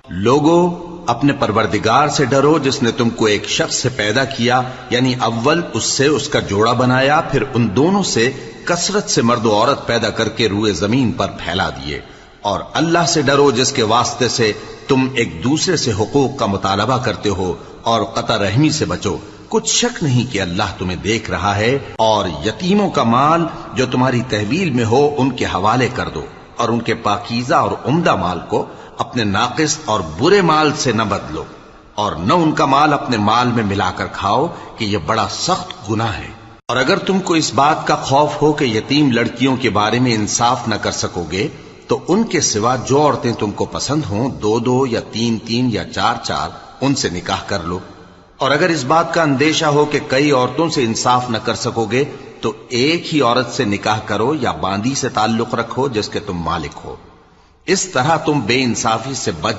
لوگو اپنے پروردگار سے ڈرو جس نے تم کو ایک شخص سے پیدا کیا، یعنی اول اس سے اس کا جوڑا بنایا، پھر ان دونوں سے کثرت سے مرد و عورت پیدا کر کے روئے زمین پر پھیلا دیے۔ اور اللہ سے ڈرو جس کے واسطے سے تم ایک دوسرے سے حقوق کا مطالبہ کرتے ہو، اور قطع رحمی سے بچو، کچھ شک نہیں کہ اللہ تمہیں دیکھ رہا ہے۔ اور یتیموں کا مال جو تمہاری تحویل میں ہو ان کے حوالے کر دو، اور ان کے پاکیزہ اور عمدہ مال کو اپنے ناقص اور برے مال سے نہ بدلو، اور نہ ان کا مال اپنے مال میں ملا کر کھاؤ کہ یہ بڑا سخت گناہ ہے۔ اور اگر تم کو اس بات کا خوف ہو کہ یتیم لڑکیوں کے بارے میں انصاف نہ کر سکو گے تو ان کے سوا جو عورتیں تم کو پسند ہوں، 2 یا 3 یا 4 ان سے نکاح کر لو۔ اور اگر اس بات کا اندیشہ ہو کہ کئی عورتوں سے انصاف نہ کر سکو گے تو ایک ہی عورت سے نکاح کرو یا باندی سے تعلق رکھو جس کے تم مالک ہو۔ اس طرح تم بے انصافی سے بچ